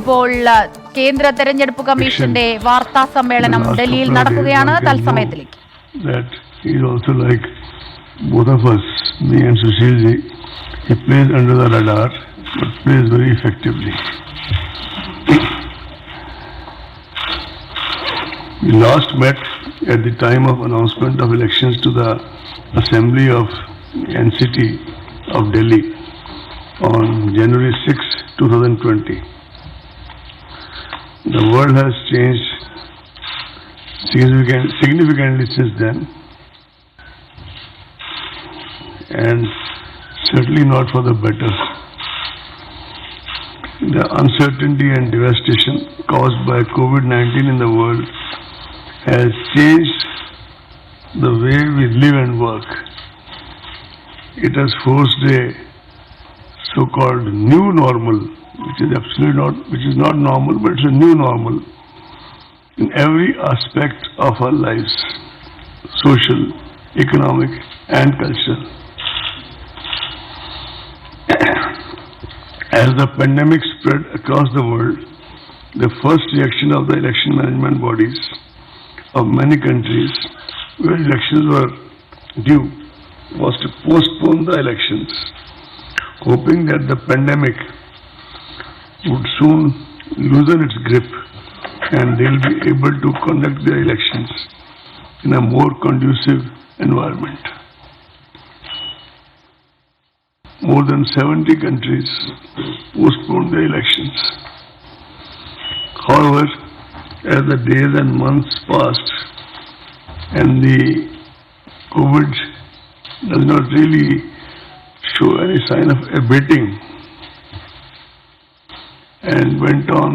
ഇപ്പോൾ കേന്ദ്ര തെരഞ്ഞെടുപ്പ് കമ്മീഷന്റെ വാർത്താ സമ്മേളനം ഡൽഹിയിൽ നടക്കുകയാണ്. തത്സമയത്തിലേക്ക്. Both of us, me and Sushil ji, he plays under the radar, but plays very effectively. We last met at the time of announcement of elections to the Assembly of NCT of Delhi on January 6, 2020. The world has changed significantly since then, and certainly not for the better. The uncertainty and devastation caused by COVID-19 in the world has changed the way we live and work. It has forced a so-called new normal, which is not normal, but it's a new normal in every aspect of our lives, social, economic, and cultural. As the pandemic spread across the world, the first reaction of the election management bodies of many countries where elections were due was to postpone the elections, hoping that the pandemic would soon loosen its grip and they will be able to conduct their elections in a more conducive environment. More than 70 countries postponed their elections. However, as the days and months passed and the COVID does not really show any sign of abating and went on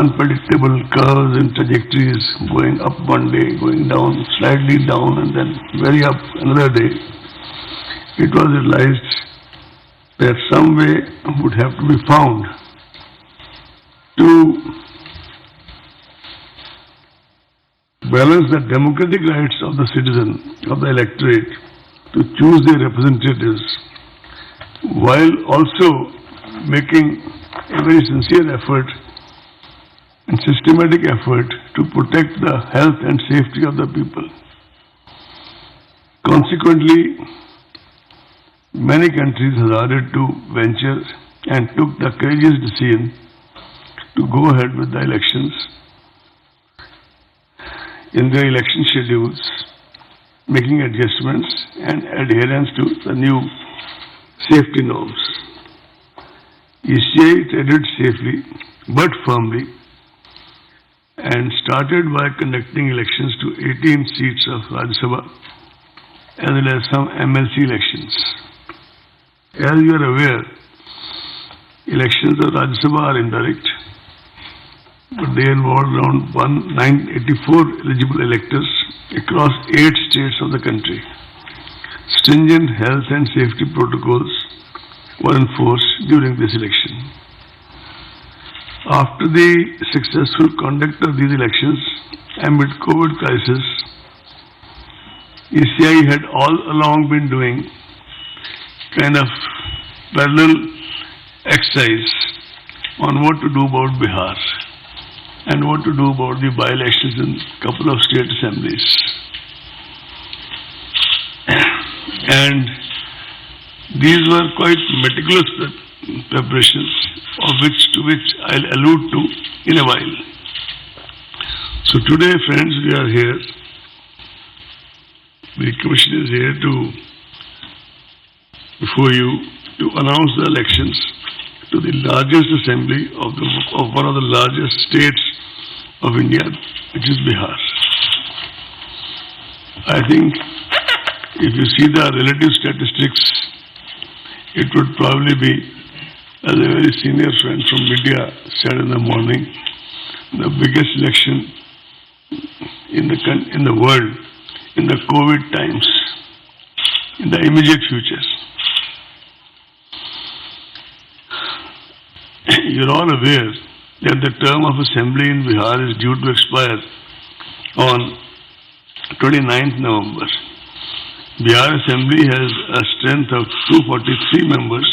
unpredictable curves and trajectories, going up one day, going down, slightly down, and then very up another day, it was realized that some way would have to be found to balance the democratic rights of the citizen, of the electorate, to choose their representatives, while also making a very sincere effort and systematic effort to protect the health and safety of the people. Consequently, many countries hazarded to venture and took the courageous decision to go ahead with the elections in their election schedules, making adjustments and adherence to the new safety norms. ECI treaded safely but firmly and started by conducting elections to 18 seats of Rajya Sabha as well as some MLC elections. As you are aware, elections of Rajya Sabha are indirect, but they involve around 984 eligible electors across 8 states of the country. Stringent health and safety protocols were enforced during this election. After the successful conduct of these elections amid COVID crisis, ECI had all along been doing kind of parallel exercise on what to do about Bihar and what to do about the by-elections in a couple of state assemblies. And these were quite meticulous preparations, to which I'll allude to in a while. So today, friends, we are here. The Commission is here before you to announce the elections to the largest assembly of one of the largest states of India, which is Bihar. I think if you see the relative statistics, it would probably be, as a very senior friend from media said in the morning, the biggest election in the world in the COVID times, in the immediate future. You're all aware that the term of assembly in Bihar is due to expire on 29th November. Bihar Assembly has a strength of 243 members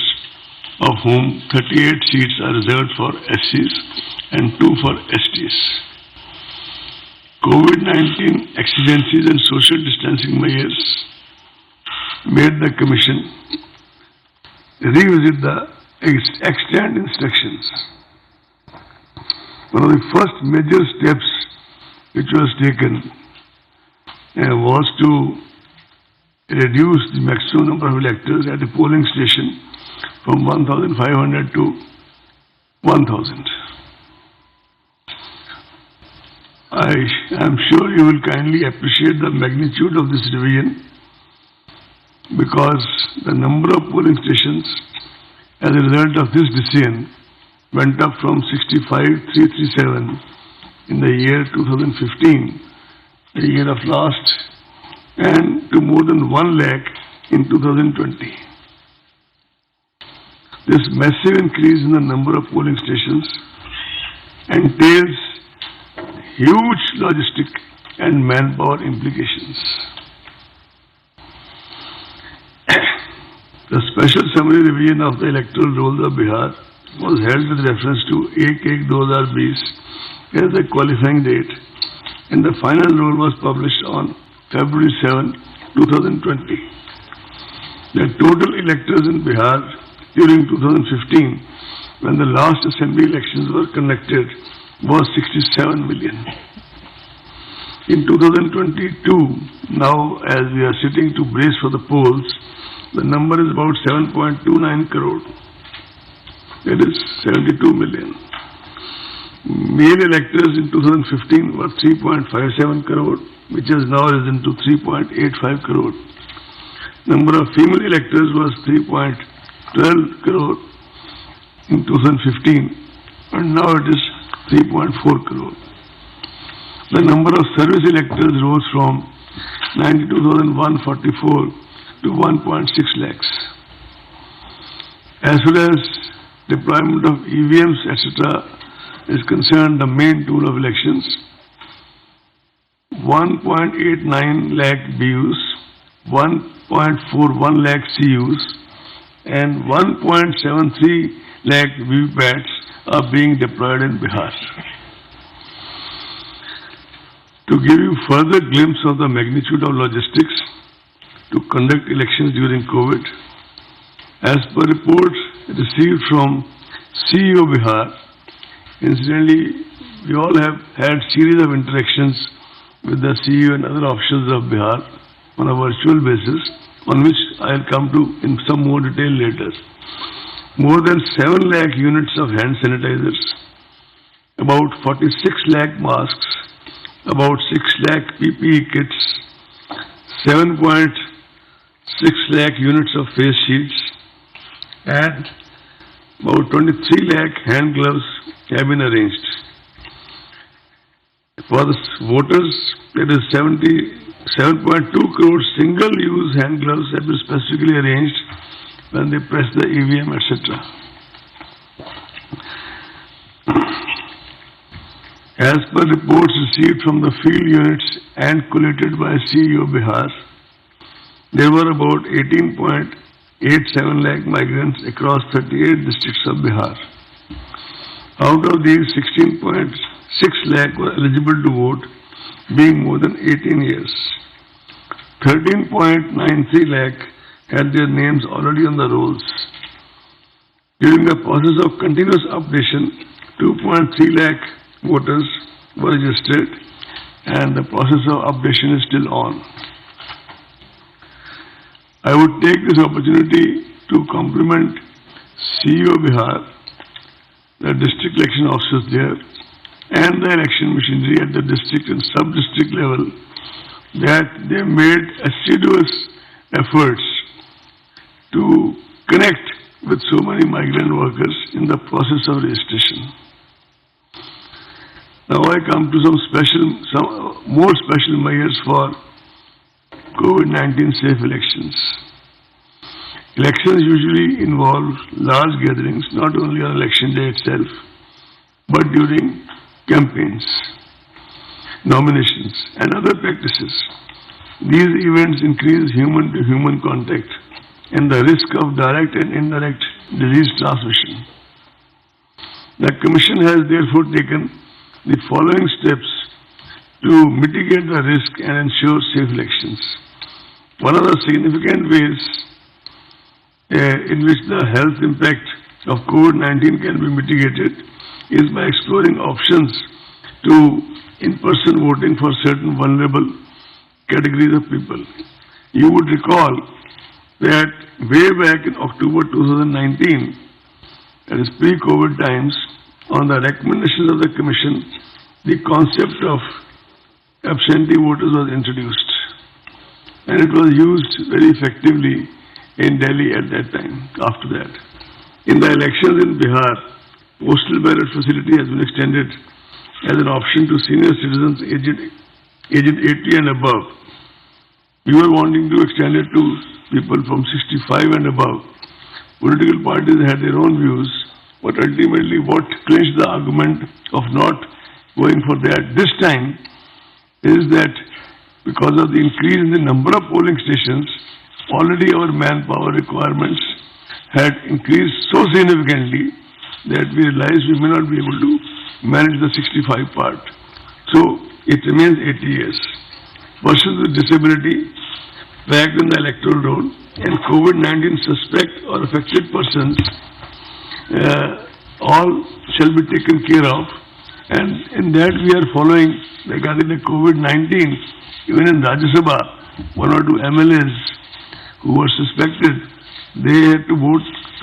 of whom 38 seats are reserved for SCs and 2 for STs. COVID-19 exigencies and social distancing measures made the Commission revisit the extant instructions. One of the first major steps which was taken was to reduce the maximum number of electors at the polling station from 1,500 to 1,000. I am sure you will kindly appreciate the magnitude of this revision because the number of polling stations as a result of this decision went up from 65,337 in the year 2015, the year of last, and to more than 1 lakh in 2020. This massive increase in the number of polling stations entails huge logistic and manpower implications. The special summary revision of the electoral rolls of Bihar was held with reference to 1-1-2020 as the qualifying date, and the final roll was published on February 7, 2020. The total electors in Bihar during 2015, when the last assembly elections were conducted, was 67 million. In 2022, now as we are sitting to brace for the polls, the number is about 7.29 crore. That is 72 million. Male electors in 2015 were 3.57 crore, which has now risen to 3.85 crore. Number of female electors was 3.12 crore in 2015, and now it is 3.4 crore. The number of service electors rose from 92,144 to 1.6 lakhs. As far as deployment of EVMs, etc. is concerned, the main tool of elections, 1.89 lakh BUs, 1.41 lakh CUs, and 1.73 lakh VVPATs are being deployed in Bihar. To give you further glimpse of the magnitude of logistics to conduct elections during COVID, as per reports received from CEO Bihar, incidentally, we all have had series of interactions with the CEO and other officials of Bihar on a virtual basis, on which I will come to in some more detail later. More than 7 lakh units of hand sanitizers, about 46 lakh masks, about 6 lakh PPE kits, 7.6 lakh units of face shields, and about 23 lakh hand gloves have been arranged. For the voters, there is 77.2 crore single-use hand gloves have been specifically arranged when they press the EVM, etc. As per reports received from the field units and collated by CEO Bihar, there were about 18.87 lakh migrants across 38 districts of Bihar. Out of these, 16.6 lakh were eligible to vote, being more than 18 years. 13.93 lakh had their names already on the rolls. During the process of continuous updation, 2.3 lakh voters were registered, and the process of updation is still on. I would take this opportunity to compliment CEO Bihar, the district election officers there, and the election machinery at the district and sub-district level, that they made assiduous efforts to connect with so many migrant workers in the process of registration. Now I come to some more special measures for COVID-19 safe elections. Elections usually involve large gatherings, not only on election day itself, but during campaigns, nominations, and other practices. These events increase human-to-human contact, and the risk of direct and indirect disease transmission. The Commission has therefore taken the following steps to mitigate the risk and ensure safe elections. One of the significant ways in which the health impact of COVID-19 can be mitigated is by exploring options to in-person voting for certain vulnerable categories of people. You would recall that way back in October 2019, that is pre-COVID times, on the recommendations of the Commission, the concept of absentee voters was introduced, and it was used very effectively in Delhi at that time. After that, in the elections in Bihar, postal ballot facility has been extended as an option to senior citizens aged 80 and above. We were wanting to extend it to people from 65 and above. Political parties had their own views, but ultimately what clinched the argument of not going for that this time is that because of the increase in the number of polling stations, already our manpower requirements had increased so significantly that we realized we may not be able to manage the 65 part. So it remains 80 years. Persons with disability backed in the electoral roll and COVID-19 suspect or affected persons all shall be taken care of, and in that we are following regarding the COVID-19. Even in Rajya Sabha, one or two MLAs who were suspected, they had to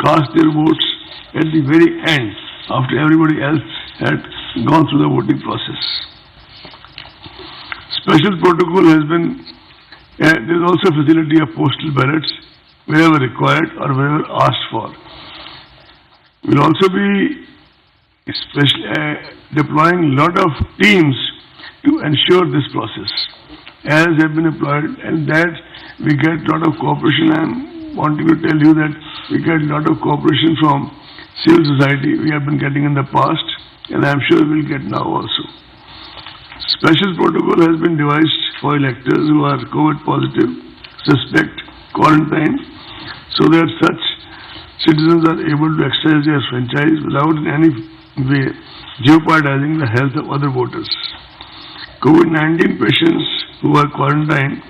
cast their votes at the very end after everybody else had gone through the voting process. Special protocol has been, there is also facility of postal ballots wherever required or wherever asked for. We will also be deploying a lot of teams to ensure this process, as have been employed, and that we get a lot of cooperation. I am wanting to tell you that we get a lot of cooperation from civil society. We have been getting in the past, and I am sure we will get now also. Special protocol has been devised for electors who are COVID positive, suspect, quarantine, so that such citizens are able to exercise their franchise without in any way jeopardizing the health of other voters. COVID-19 patients who are quarantined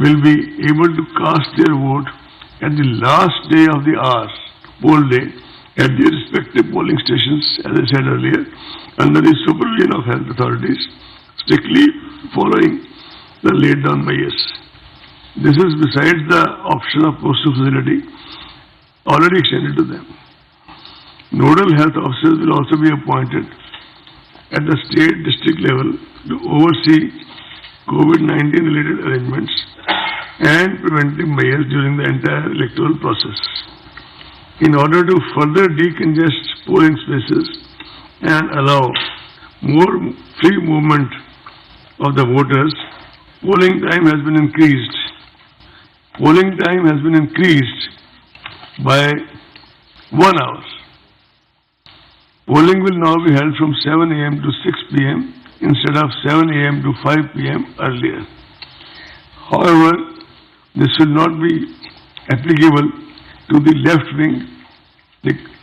will be able to cast their vote at the last day of the poll day, at their respective polling stations, as I said earlier, under the supervision of health authorities, strictly following the laid down measures. This is besides the option of postal facility already extended to them. Nodal health officers will also be appointed at the state district level to oversee COVID-19 related arrangements and preventive measures during the entire electoral process. In order to further decongest polling spaces and allow more free movement of the voters, polling time has been increased. Polling time has been increased by 1 hour. Polling will now be held from 7 a.m. to 6 p.m. instead of 7 a.m. to 5 p.m. earlier. However, this will not be applicable to the left-wing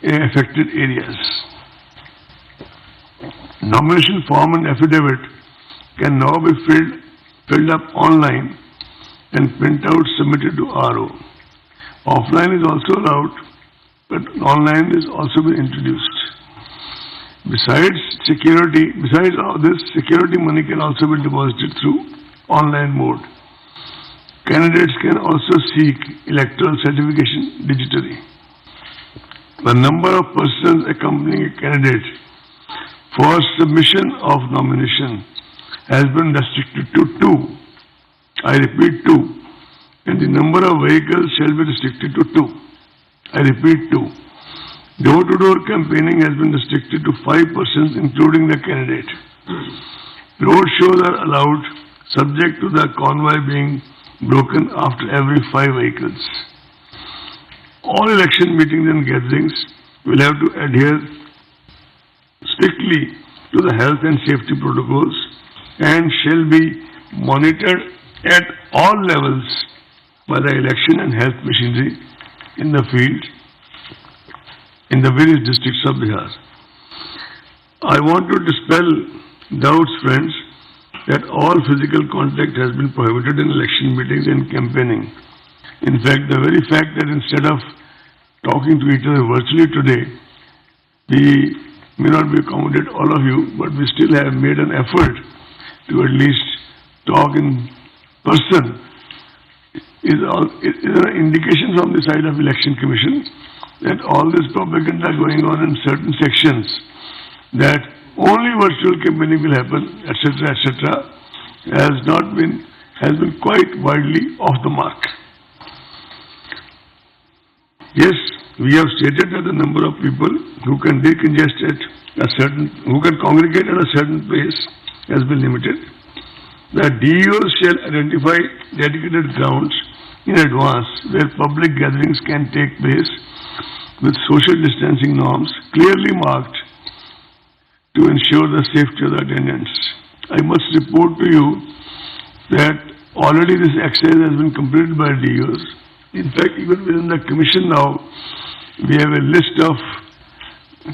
affected areas. Nomination form and affidavit can now be filled up online and printout submitted to RO. Offline is also allowed, but online is also been introduced. Besides all this, security money can also be deposited through online mode. Candidates can also seek electoral certification digitally. The number of persons accompanying a candidate for submission of nomination has been restricted to 2. I repeat 2. And the number of vehicles shall be restricted to 2. I repeat 2. Door-to-door campaigning has been restricted to 5 persons, including the candidate. Road shows are allowed, subject to the convoy being broken after every 5 vehicles. All election meetings and gatherings will have to adhere strictly to the health and safety protocols and shall be monitored at all levels by the election and health machinery in the field in the various districts of Bihar. I want to dispel doubts, friends, that all physical contact has been prohibited in election meetings and campaigning. In fact, the very fact that instead of talking to each other virtually today, we may not be accommodate all of you, but we still have made an effort to at least talk in person is an indication from the side of Election Commission that all this propaganda going on in certain sections that only virtual campaigning will happen, etc., has been quite widely off the mark. Yes, we have stated that the number of people who can decongest who can congregate at a certain place has been limited. The DEOs shall identify dedicated grounds in advance where public gatherings can take place with social distancing norms clearly marked to ensure the safety of the attendants. I must report to you that already this exercise has been completed by DEOs. In fact, even within the commission now, we have a list of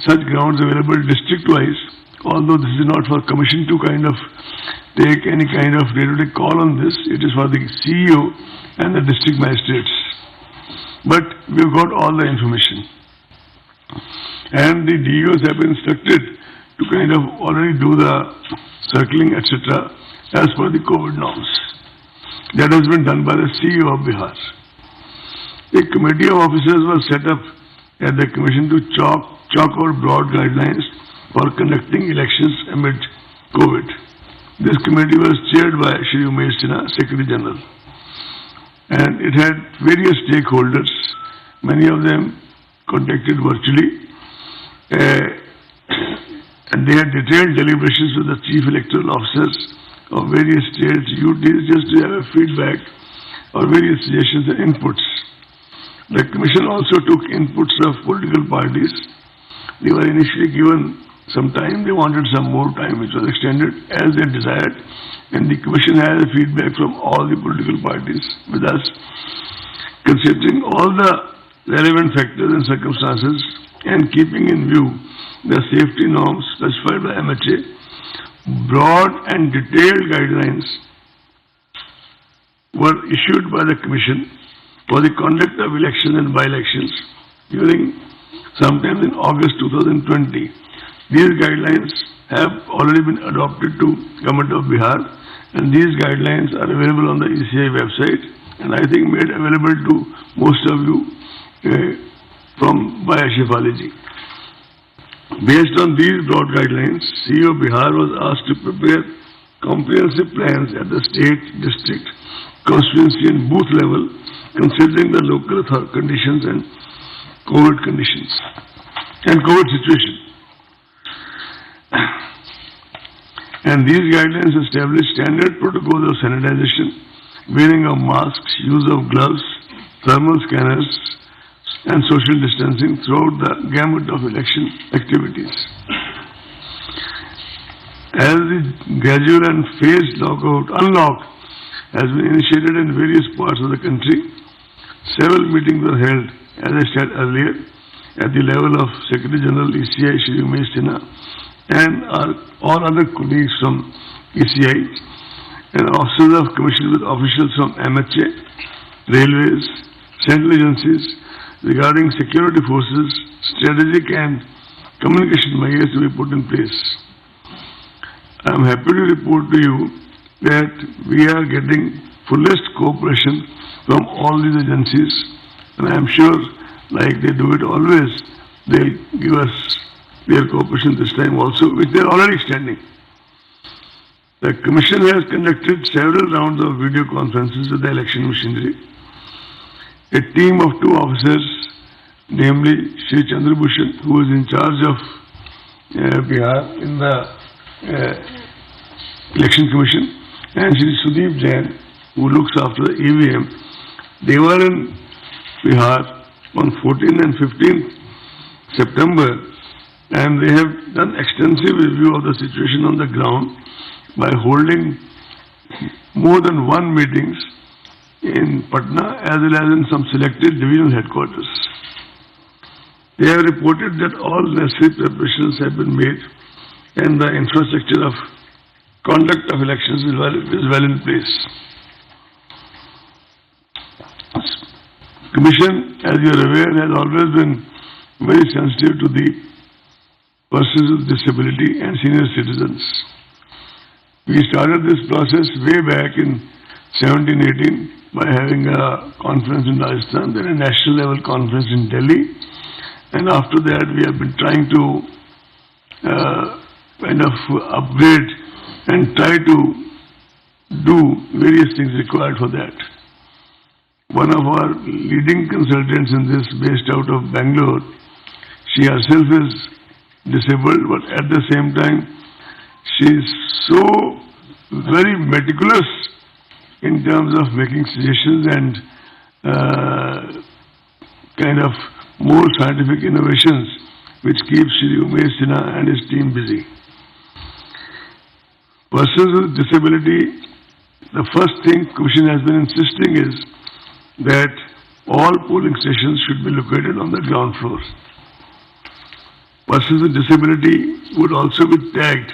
such grounds available district-wise, although this is not for commission to kind of take any kind of day-to-day call on this. It is for the CEO and the district magistrates. But we've got all the information. And the DEOs have been instructed to kind of already do the circling, etc., as per the COVID norms. That has been done by the CEO of Bihar. A committee of officers was set up at the commission to chalk out broad guidelines for conducting elections amid COVID. This committee was chaired by Shri Umesh Sinha, Secretary General. And it had various stakeholders, many of them contacted virtually. And they had detailed deliberations with the chief electoral officers of various states, UTs, just to have a feedback or various suggestions and inputs. The commission also took inputs of political parties. They were initially given some time, they wanted some more time, which was extended as they desired. And the commission had a feedback from all the political parties with us, considering all the relevant factors and circumstances and keeping in view the safety norms specified by MHA. Broad and detailed guidelines were issued by the commission for the conduct of elections and by-elections during sometime in August 2020. These guidelines have already been adopted to Government of Bihar, and these guidelines are available on the ECI website, and I think made available to most of you by Ashif Ali. Based on these broad guidelines, CEO Bihar was asked to prepare comprehensive plans at the state, district, constituency and booth level, considering the local conditions and COVID conditions and COVID situation. And these guidelines establish standard protocols of sanitization, wearing of masks, use of gloves, thermal scanners, and social distancing throughout the gamut of election activities. As the gradual and phased unlock has been initiated in various parts of the country, several meetings were held, as I said earlier, at the level of Secretary General ECI Shri Umesh Sinha and all other colleagues from ECI and officers of commission with officials from MHA, railways, central agencies regarding security forces, strategic and communication measures to be put in place. I am happy to report to you that we are getting fullest cooperation from all these agencies, and I am sure, like they do it always, they'll give us their cooperation this time also, which they are already extending. The Commission has conducted several rounds of video conferences with the election machinery. A team of 2 officers, namely Shri Chandrabhushan, who is in charge of Bihar in the Election Commission, and Shri Sudeep Jain, who looks after the EVM, they were in Bihar on 14th and 15th September, and they have done extensive review of the situation on the ground by holding more than 1 meetings in Patna as well as in some selected divisional headquarters. They have reported that all necessary preparations have been made and the infrastructure of conduct of elections is well in place. Commission, as you are aware, has always been very sensitive to the persons with disability and senior citizens. We started this process way back in 1718 by having a conference in Rajasthan, then a national level conference in Delhi, and after that we have been trying to kind of upgrade and try to do various things required for that. One of our leading consultants in this, based out of Bangalore, she herself is disabled, but at the same time she is so very meticulous in terms of making suggestions and kind of more scientific innovations which keeps Shri Umesh Sinha and his team busy. Persons with disability, the first thing Commission has been insisting is that all polling stations should be located on the ground floor. Persons with disability would also be tagged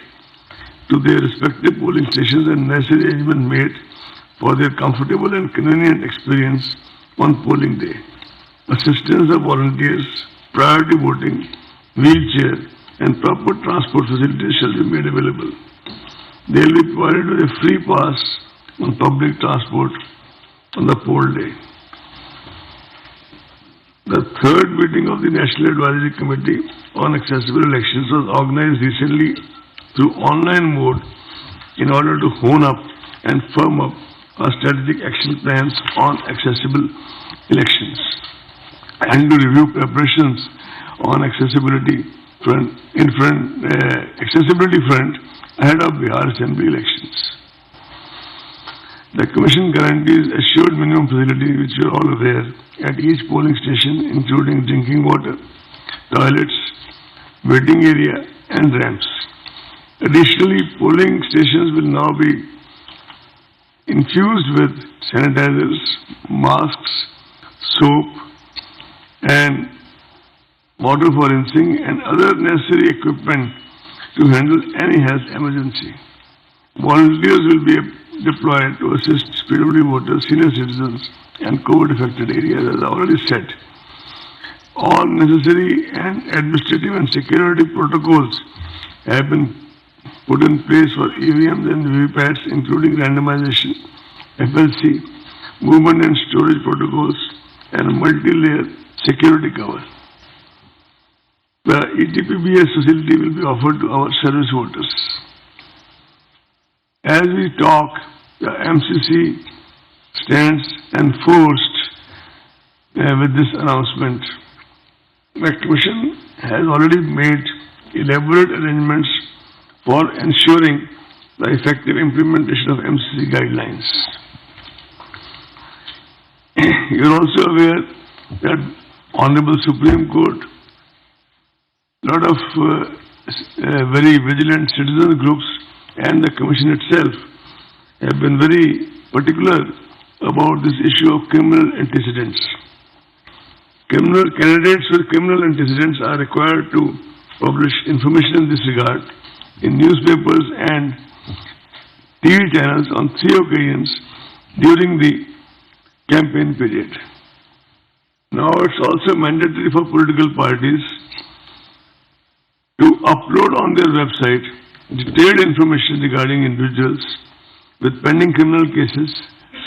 to their respective polling stations and necessary arrangement made for their comfortable and convenient experience on polling day. Assistance of volunteers, priority voting, wheelchair and proper transport facilities shall be made available. They will be provided with a free pass on public transport on the poll day. The third meeting of the National Advisory Committee on Accessible Elections was organized recently through online mode in order to hone up and firm up our strategic action plans on accessible elections and to review preparations on accessibility front ahead of Bihar Assembly elections. The Commission guarantees assured minimum facilities, which you are all aware, at each polling station, including drinking water, toilets, waiting area and ramps. Additionally, polling stations will now be infused with sanitizers, masks, soap and water for rinsing and other necessary equipment to handle any health emergency. Volunteers will be deployed to assist PWD voters, senior citizens and COVID-affected areas, as I already said. All necessary and administrative and security protocols have been put in place for EVMs and VVPATs, including randomization, FLC, movement and storage protocols, and multi-layer security cover. The ETPBS facility will be offered to our service voters. As we talk, the MCC stands enforced with this announcement. The Commission has already made elaborate arrangements for ensuring the effective implementation of MCC guidelines. You are also aware that Honorable Supreme Court, lot of very vigilant citizen groups and the Commission itself have been very particular about this issue of criminal antecedents. Candidates with criminal antecedents are required to publish information in this regard in newspapers and TV channels on 3 occasions during the campaign period. Now it's also mandatory for political parties to upload on their website detailed information regarding individuals with pending criminal cases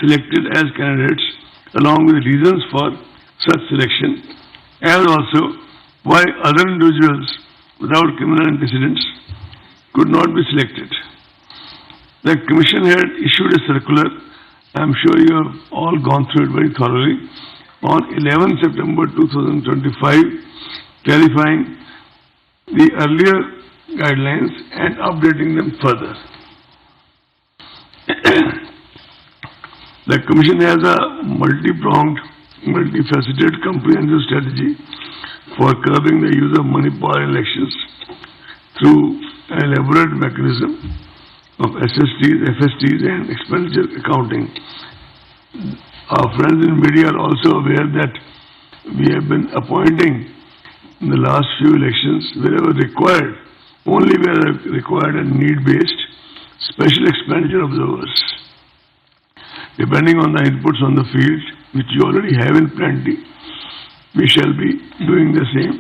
selected as candidates, along with reasons for such selection, and also why other individuals without criminal antecedents could not be selected. The Commission had issued a circular, I am sure you have all gone through it very thoroughly, on 11 September 2025, clarifying the earlier guidelines and updating them further. The Commission has a multi-pronged, multifaceted, comprehensive strategy for curbing the use of money power in elections through an elaborate mechanism of SSTs, FSTs and expenditure accounting. Our friends in media are also aware that we have been appointing in the last few elections, wherever required, only where required and need-based, special expenditure observers. Depending on the inputs on the field, which you already have in plenty, we shall be doing the same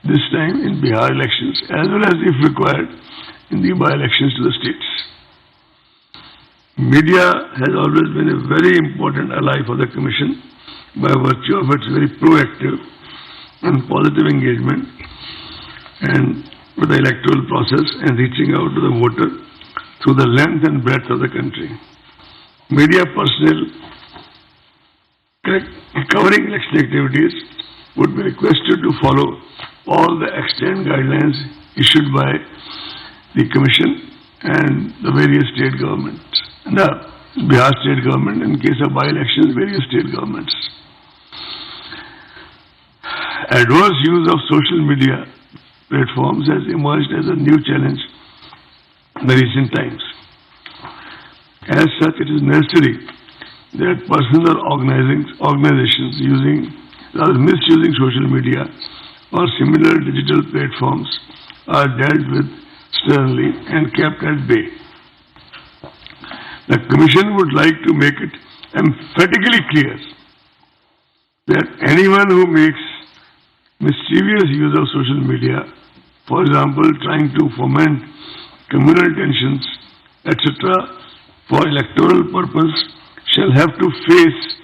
this time in Bihar elections, as well as, if required, in the by-elections to the states. Media has always been a very important ally for the Commission by virtue of its very proactive and positive engagement and with the electoral process and reaching out to the voter through the length and breadth of the country. Media personnel covering election activities would be requested to follow all the extant guidelines issued by the Commission and the various state governments. The Bihar state government, in case of by-elections, various state governments. Adverse use of social media platforms has emerged as a new challenge in the recent times. As such, it is necessary that persons or organizations misusing social media or similar digital platforms are dealt with sternly and kept at bay. The Commission would like to make it emphatically clear that anyone who makes mischievous use of social media, for example, trying to foment communal tensions, etc., for electoral purpose, shall have to face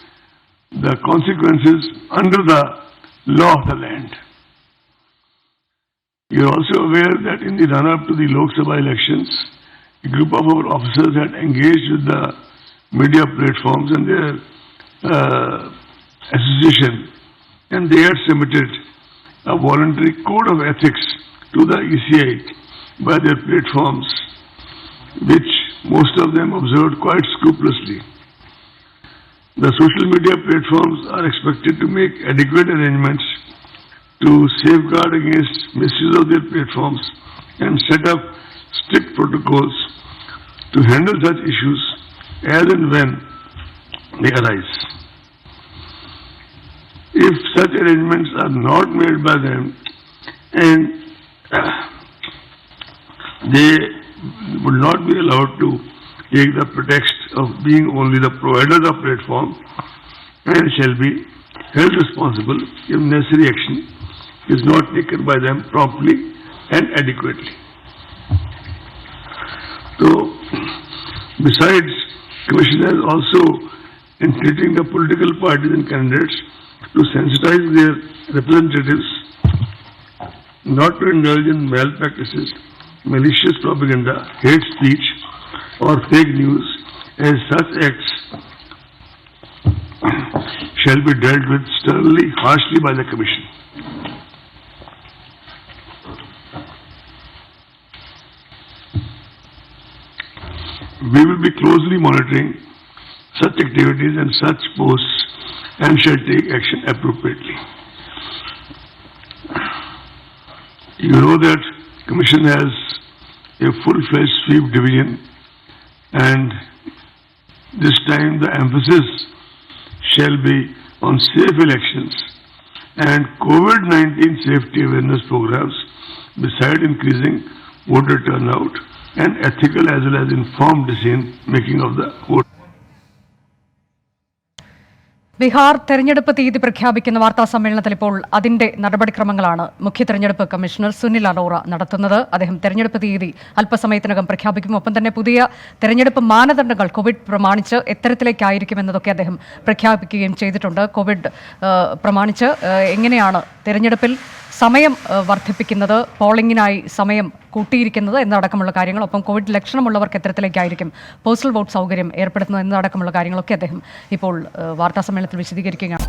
the consequences under the law of the land. You are also aware that in the run-up to the Lok Sabha elections, a group of our officers had engaged with the media platforms and their association, and they had submitted a voluntary code of ethics to the ECI by their platforms, which most of them observed quite scrupulously. The social media platforms are expected to make adequate arrangements to safeguard against misuse of their platforms and set up strict protocols to handle such issues as and when they arise. If such arrangements are not made by them and they would not be allowed to take the pretext of being only the providers of platform and shall be held responsible if necessary action is not taken by them promptly and adequately. So, besides, Commission has also, in treating the political parties and candidates, to sensitize their representatives not to indulge in malpractices, malicious propaganda, hate speech, or fake news, as such acts shall be dealt with sternly, harshly by the Commission. We will be closely monitoring such activities and such posts and shall take action appropriately. You know that Commission has a full-fledged sweep division, and this time the emphasis shall be on safe elections and COVID-19 safety awareness programs, beside increasing voter turnout and ethical as well as informed decision making of the vote. Bihar തെരഞ്ഞെടുപ്പ് തീയതി പ്രഖ്യാപിക്കുന്ന വാർത്താ സമ്മേളനത്തിൽ ഇപ്പോൾ അതിന്റെ നടപടിക്രമങ്ങളാണ് മുഖ്യ തെരഞ്ഞെടുപ്പ് commissioner Sunil Arora നടത്തുന്നത്. അദ്ദേഹം തെരഞ്ഞെടുപ്പ് തീയതി അല്പസമയത്തിനകം പ്രഖ്യാപിക്കും. ഒപ്പം തന്നെ പുതിയ തെരഞ്ഞെടുപ്പ് മാനദണ്ഡങ്ങൾ കോവിഡ് പ്രമാണിച്ച് എത്തരത്തിലേക്കായിരിക്കും എന്നതൊക്കെ അദ്ദേഹം പ്രഖ്യാപിക്കുകയും ചെയ്തിട്ടുണ്ട്. കോവിഡ് പ്രമാണിച്ച് എങ്ങനെയാണ് തെരഞ്ഞെടുപ്പിൽ സമയം വർദ്ധിപ്പിക്കുന്നത്, പോളിംഗിനായി സമയം കൂട്ടിയിരിക്കുന്നത് എന്നതടക്കമുള്ള കാര്യങ്ങൾ, ഒപ്പം കോവിഡ് ലക്ഷണമുള്ളവർക്ക് എത്തരത്തിലേക്കായിരിക്കും പോസ്റ്റൽ വോട്ട് സൗകര്യം ഏർപ്പെടുത്തുന്നത് എന്നതടക്കമുള്ള കാര്യങ്ങളൊക്കെ അദ്ദേഹം ഇപ്പോൾ വാർത്താ സമ്മേളനത്തിൽ വിശദീകരിക്കുകയാണ്.